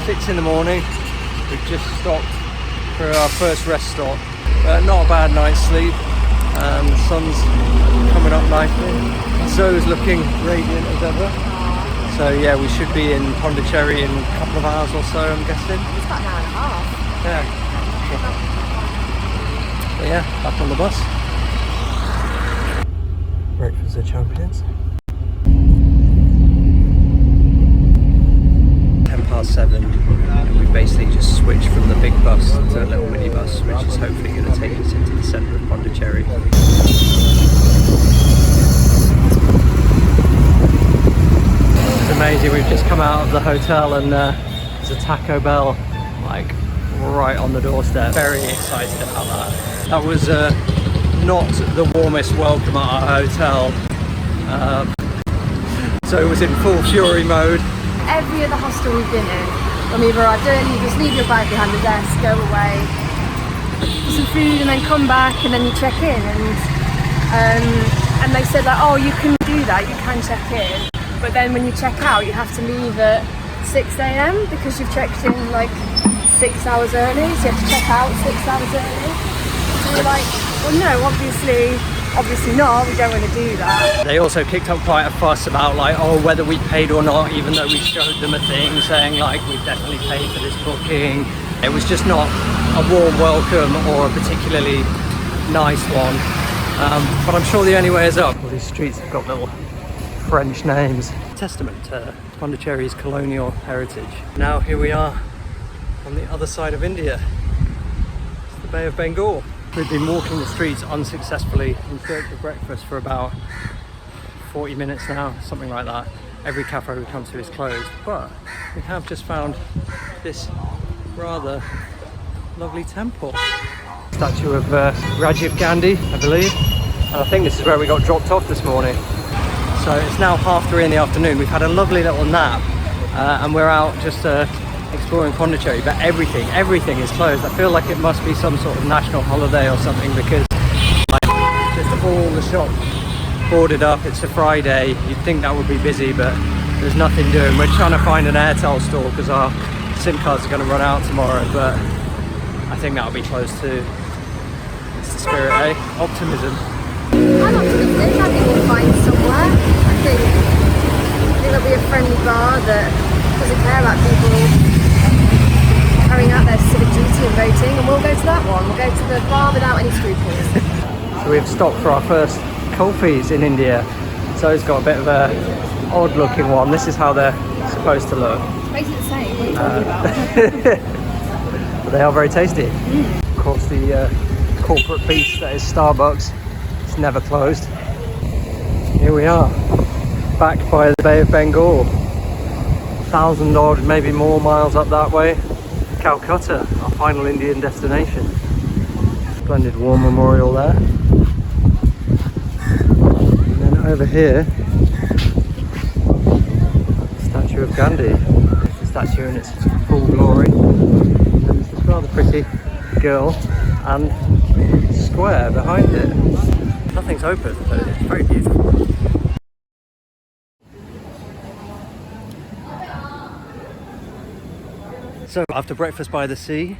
6 in the morning. We've just stopped for our first rest stop. Not a bad night's sleep. The sun's coming up nicely. Zoe's looking radiant as ever. So yeah, we should be in Pondicherry in a couple of hours or so, I'm guessing. It's about an hour and a half. Yeah. But yeah, back on the bus. Breakfast of Champions. 7, and we basically just switched from the big bus to a little mini bus, which is hopefully going to take us into the centre of Pondicherry. It's amazing, we've just come out of the hotel and there's a Taco Bell like right on the doorstep. Very excited about that. That was not the warmest welcome at our hotel, so it was in full fury mode. Every other hostel we've been in, when we've arrived early, you just leave your bag behind the desk, go away, get some food and then come back and then you check in. And they said like, oh, you can do that, you can check in, but then when you check out you have to leave at 6 AM because you've checked in like 6 hours early, so you have to check out 6 hours early. So you're like, well no, obviously not, we don't want to do that. They also kicked up quite a fuss about like, oh, whether we paid or not, even though we showed them a thing saying like, we've definitely paid for this booking. It was just not a warm welcome or a particularly nice one. But I'm sure the only way is up. All these streets have got little French names. Testament to Pondicherry's colonial heritage. Now here we are on the other side of India. It's the Bay of Bengal. We've been walking the streets unsuccessfully in search of breakfast for about 40 minutes now, something like that. Every cafe we come to is closed, but we have just found this rather lovely temple. Statue of Rajiv Gandhi, I believe, and I think this is where we got dropped off this morning. So it's now 3:30 in the afternoon. We've had a lovely little nap and we're out just exploring Pondicherry, but everything is closed. I feel like it must be some sort of national holiday or something because like, just all the shops boarded up. It's a Friday, you'd think that would be busy, but there's nothing doing. We're trying to find an Airtel store because our SIM cards are going to run out tomorrow, but I think that'll be closed too. It's the spirit, eh? Optimism. I'm optimistic, I think we'll find somewhere. I think there'll be a friendly bar that doesn't care about people carrying out their civic duty and voting, and we'll go to that one. We'll go to the bar without any scruples. So we've stopped for our first kulfis in India. So it's got a bit of a odd looking one. This is how they're supposed to look. It's basically the same, what are you talking about? But they are very tasty. Of course the corporate beast that is Starbucks is never closed. Here we are, back by the Bay of Bengal. 1,000 odd, maybe more miles up that way. Calcutta, our final Indian destination. Splendid war memorial there. And then over here, statue of Gandhi. It's the statue in its full glory. And then there's this rather pretty girl and square behind it. Nothing's open, but it's very beautiful. So after breakfast by the sea,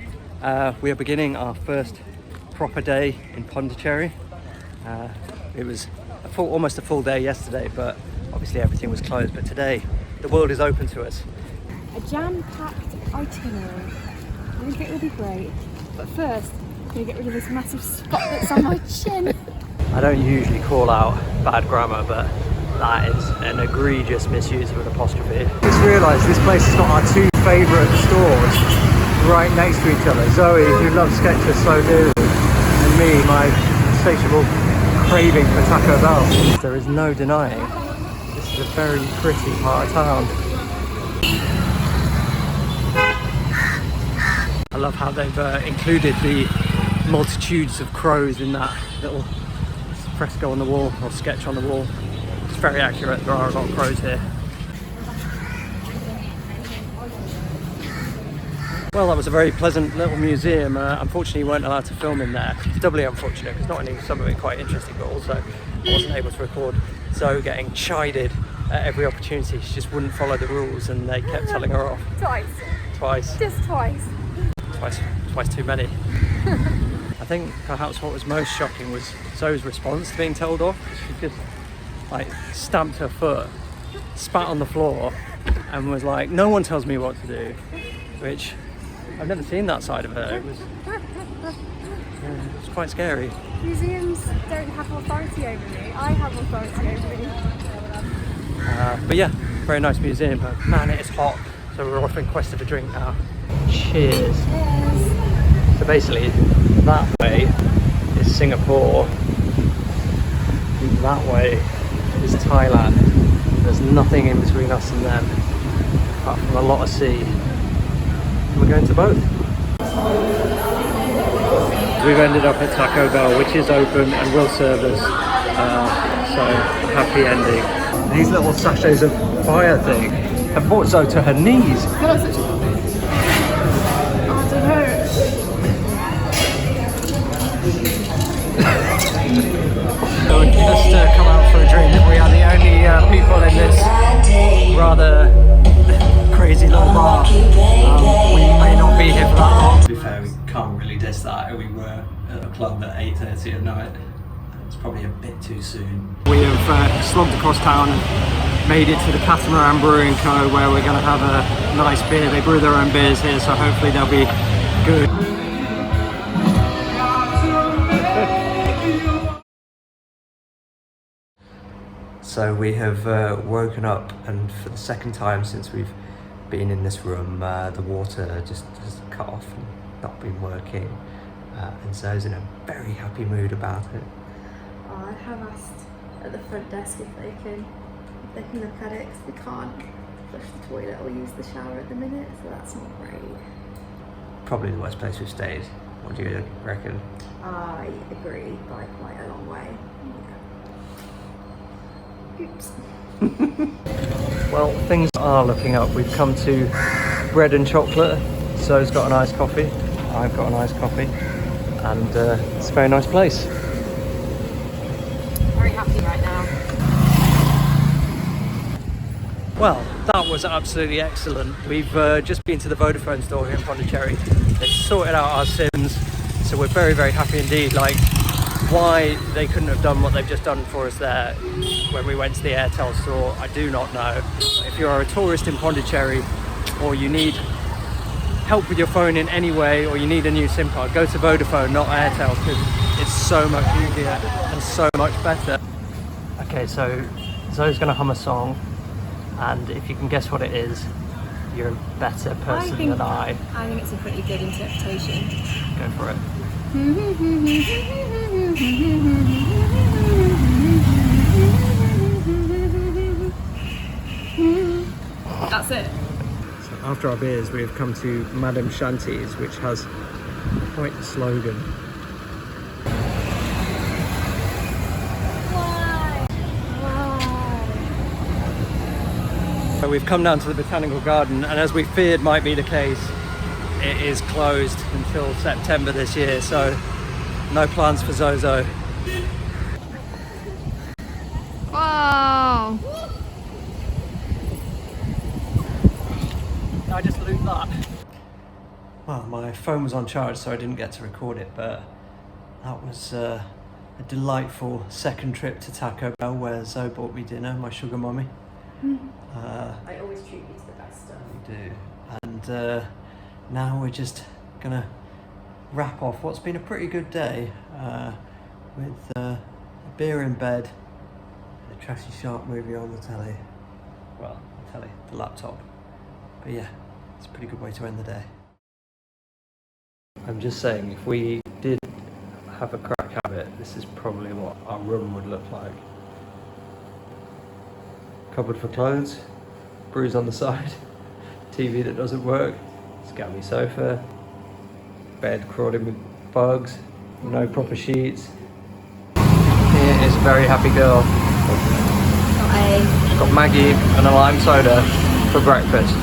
we are beginning our first proper day in Pondicherry. It was almost a full day yesterday, but obviously everything was closed. But today, the world is open to us. A jam-packed itinerary. I think it will be great. But first, I'm going to get rid of this massive spot that's on my chin. I don't usually call out bad grammar, but that is an egregious misuse of an apostrophe. I just realised this place has got our two favourite stores right next to each other. Zoe, who loves Skechers so do, and me, my insatiable craving for Taco Bell. There is no denying this is a very pretty part of town. I love how they've included the multitudes of crows in that little fresco on the wall, or sketch on the wall. It's very accurate, there are a lot of crows here. Well, that was a very pleasant little museum. Unfortunately, we weren't allowed to film in there. It's doubly unfortunate because not only was some of it quite interesting, but also I wasn't able to record Zoe getting chided at every opportunity. She just wouldn't follow the rules and they kept telling her off. Twice. Twice. Just twice. Twice too many. I think perhaps what was most shocking was Zoe's response to being told off. She just like stamped her foot, spat on the floor, and was like, "No one tells me what to do," which I've never seen that side of her. It was quite scary. Museums don't have authority over me. I have authority over me. But yeah, very nice museum. But man, it is hot, so we're off in quest of a drink now. Cheers. So basically, that way is Singapore. That way is Thailand. There's nothing in between us and them, apart from a lot of sea. And we're going to both. We've ended up at Taco Bell, which is open and will serve us. So happy ending. These little sachets of fire thing have brought Zoe to her knees. So just come out for a drink. We are the only people in this rather crazy little bar. We may not be here for that long. To be fair, we can't really diss that. We were at a club at 8:30 at night. It's probably a bit too soon. We have slogged across town and made it to the Catamaran Brewing Co, where we're going to have a nice beer. They brew their own beers here, so hopefully they'll be good. So we have woken up, and for the second time since we've been in this room, the water just has cut off and not been working. And Zoe's in a very happy mood about it. Oh, I have asked at the front desk if they can look at it, because we can't flush the toilet or use the shower at the minute, so that's not great. Probably the worst place we've stayed. What do you reckon? I agree by quite a long way. Yeah. Oops. Well, things are looking up. We've come to bread and chocolate. Zoe's got an iced coffee. I've got an iced coffee. And it's a very nice place. Very happy right now. Well, that was absolutely excellent. We've just been to the Vodafone store here in Pondicherry. They've sorted out our SIMs, so we're very, very happy indeed. Like, why they couldn't have done what they've just done for us there when we went to the Airtel store, I do not know. If you're a tourist in Pondicherry, or you need help with your phone in any way, or you need a new SIM card, go to Vodafone, not Airtel, because it's so much easier and so much better. Okay, so Zoe's gonna hum a song, and if you can guess what it is, you're a better person than I. I think it's a pretty good interpretation. Go for it. That's it. So after our beers, we have come to Madam Shanty's, which has quite a slogan. So we've come down to the Botanical Garden, and as we feared might be the case, it is closed until September this year, so no plans for Zozo. Wow! I just looped that. Well, my phone was on charge, so I didn't get to record it, but that was a delightful second trip to Taco Bell, where Zoe bought me dinner, my sugar mummy. I always treat you to the best stuff. You do. And now we're just gonna wrap off what's been a pretty good day with a beer in bed, a trashy shark movie on the telly. Well, the telly, the laptop. But yeah, it's a pretty good way to end the day. I'm just saying, if we did have a crack at it, this is probably what our room would look like. Cupboard for clothes, bruise on the side, TV that doesn't work, scabby sofa, bed crawling with bugs, no proper sheets. Here is a very happy girl. She's got Maggie and a lime soda for breakfast.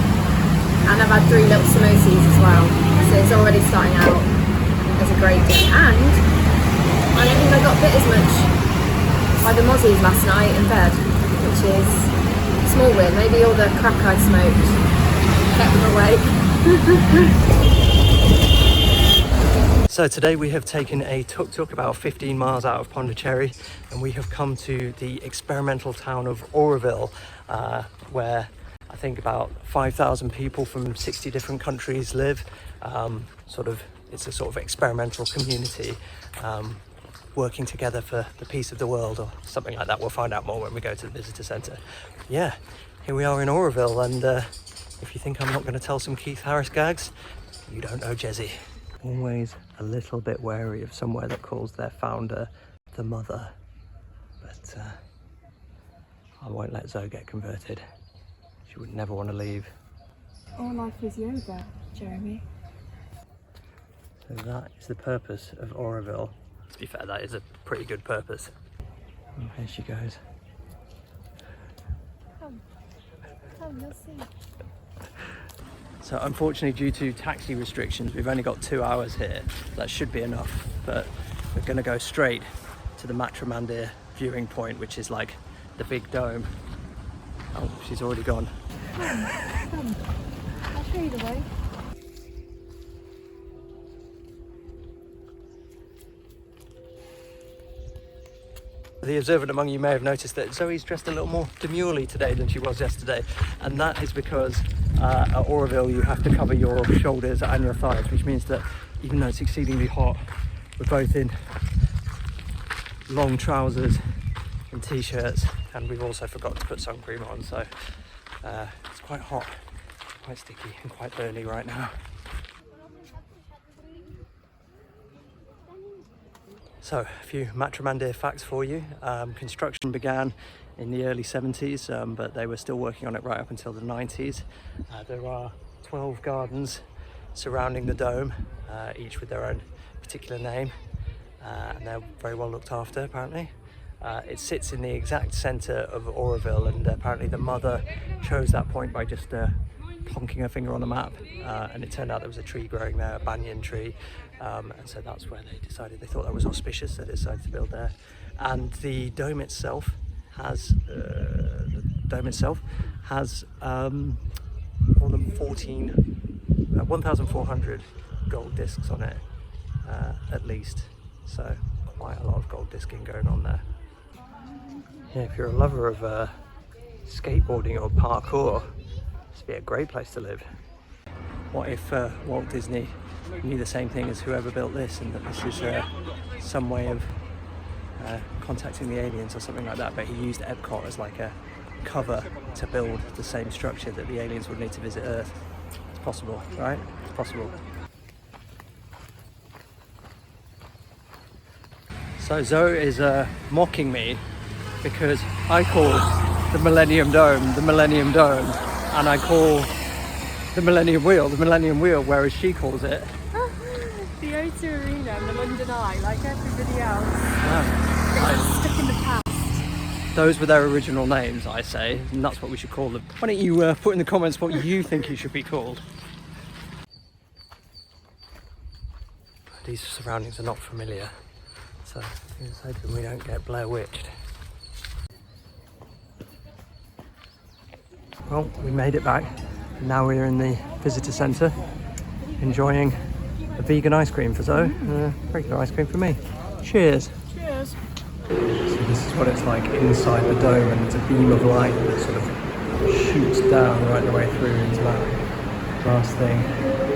And I've had 3 little samosas as well, so it's already starting out as a great day. And I don't think I got bit as much by the mozzies last night in bed, which is a small win. Maybe all the crack I smoked kept them awake. So today we have taken a tuk-tuk about 15 miles out of Pondicherry, and we have come to the experimental town of Auroville, where I think about 5,000 people from 60 different countries live. It's a sort of experimental community working together for the peace of the world or something like that. We'll find out more when we go to the visitor centre. Yeah, here we are in Auroville, and if you think I'm not going to tell some Keith Harris gags, you don't know Jezzy. Always a little bit wary of somewhere that calls their founder the mother, but I won't let Zoe get converted. She would never want to leave. All life is yoga, Jeremy. So that is the purpose of Auroville. To be fair, that is a pretty good purpose. And here she goes. Come, you'll see. So unfortunately, due to taxi restrictions, we've only got 2 hours here. That should be enough, but we're going to go straight to the Matrimandir viewing point, which is like the big dome. Oh, she's already gone. Come. I'll show you the way. The observant among you may have noticed that Zoe's dressed a little more demurely today than she was yesterday, and that is because at Auroville you have to cover your shoulders and your thighs, which means that even though it's exceedingly hot, we're both in long trousers and t-shirts, and we've also forgot to put sun cream on, so it's quite hot, quite sticky and quite burny right now. So, a few Matrimandir facts for you. Construction began in the early 70s, but they were still working on it right up until the 90s. There are 12 gardens surrounding the dome, each with their own particular name, and they're very well looked after, apparently. It sits in the exact centre of Auroville, and apparently the mother chose that point by just plonking her finger on the map, and it turned out there was a tree growing there, a banyan tree, and so that's where they thought that was auspicious, so they decided to build there. And the dome itself has more than 1,400 gold discs on it, at least, so quite a lot of gold disking going on there. Yeah, if you're a lover of skateboarding or parkour, this would be a great place to live. What if Walt Disney knew the same thing as whoever built this, and that this is some way of contacting the aliens or something like that, but he used Epcot as like a cover to build the same structure that the aliens would need to visit Earth? It's possible, right? It's possible. So Zoe is mocking me because I call the Millennium Dome, and I call the Millennium Wheel, whereas she calls it the O2 Arena and the London Eye, like everybody else. Yeah. Stuck in the past. Those were their original names, I say, and that's what we should call them. Why don't you put in the comments what you think it should be called? These surroundings are not familiar, so let's hope we don't get Blair Witched. Well, we made it back. Now we're in the visitor centre, enjoying a vegan ice cream for Zoe, and regular ice cream for me. Cheers! Cheers! So this is what it's like inside the dome, and it's a beam of light that sort of shoots down right the way through into that glass thing.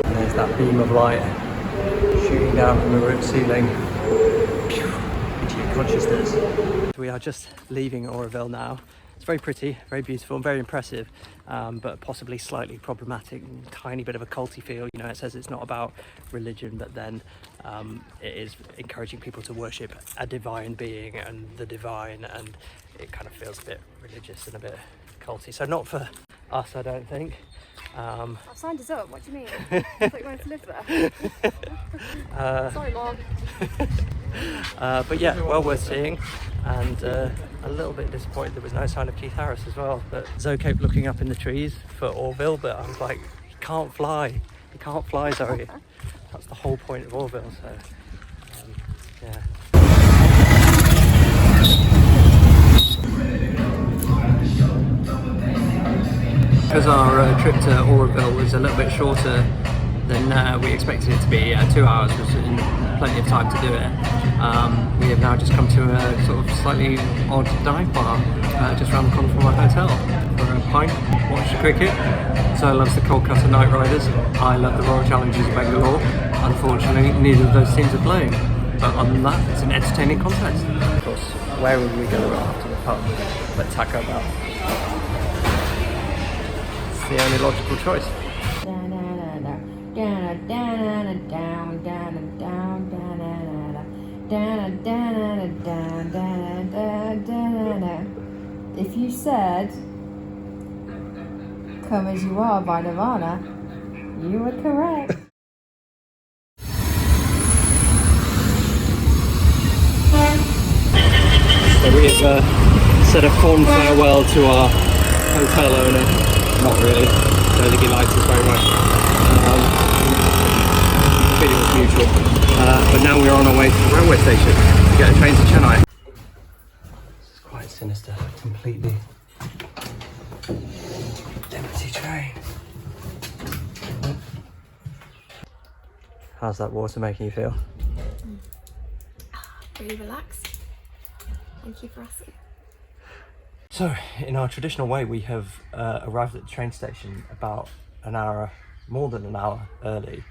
And there's that beam of light shooting down from the roof ceiling into your consciousness. We are just leaving Auroville now. It's very pretty, very beautiful, and very impressive, but possibly slightly problematic, tiny bit of a culty feel. You know, it says it's not about religion, but then it is encouraging people to worship a divine being and the divine, and it kind of feels a bit religious and a bit culty. So not for us, I don't think. I've signed us up, what do you mean? I thought you wanted to live there. Sorry, Mom. But yeah, well worth seeing, and a little bit disappointed there was no sign of Keith Harris as well. But Zoe kept looking up in the trees for Auroville, but I was like, you can't fly, Zoe. That's the whole point of Auroville, so yeah. because our trip to Auroville was a little bit shorter than we expected it to be. 2 hours was plenty of time to do it. We have now just come to a sort of slightly odd dive bar just around the corner from our hotel for a pint, watch the cricket. So loves the Kolkata Knight Riders. I love the Royal Challengers of Bangalore. Unfortunately, neither of those teams are playing. But other than that, it's an entertaining contest. Of course, where would we go after the pub but Taco Bell? It's the only logical choice. If you said "Come As You Are" by Nirvana, you were correct. So we have said a fond farewell to our hotel owner. Not really. I don't think he likes us very much. The feeling was mutual. But now we're on our way to the railway station to get a train to Chennai. This is quite sinister. Completely empty train. How's that water making you feel? Really relaxed. Thank you for asking. So, in our traditional way, we have arrived at the train station about an hour, more than an hour early.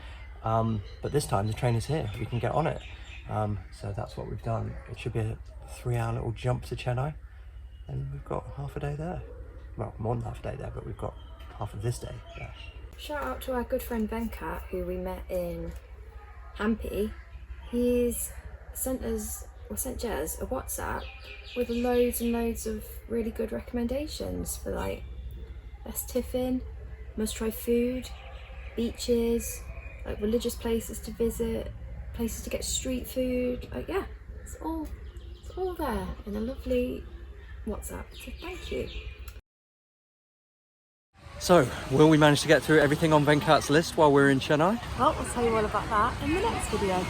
But this time the train is here, we can get on it. So that's what we've done. It should be a 3-hour little jump to Chennai, and we've got half a day there. Well, more than half a day there, but we've got half of this day there. Shout out to our good friend Venkat, who we met in Hampi. He's sent Jez a WhatsApp with loads and loads of really good recommendations for like best tiffin, must try food, beaches, like religious places to visit, places to get street food. Like, yeah, it's all there in a lovely WhatsApp. So thank you. So, will we manage to get through everything on Venkat's list while we're in Chennai? Well, I'll tell you all about that in the next video.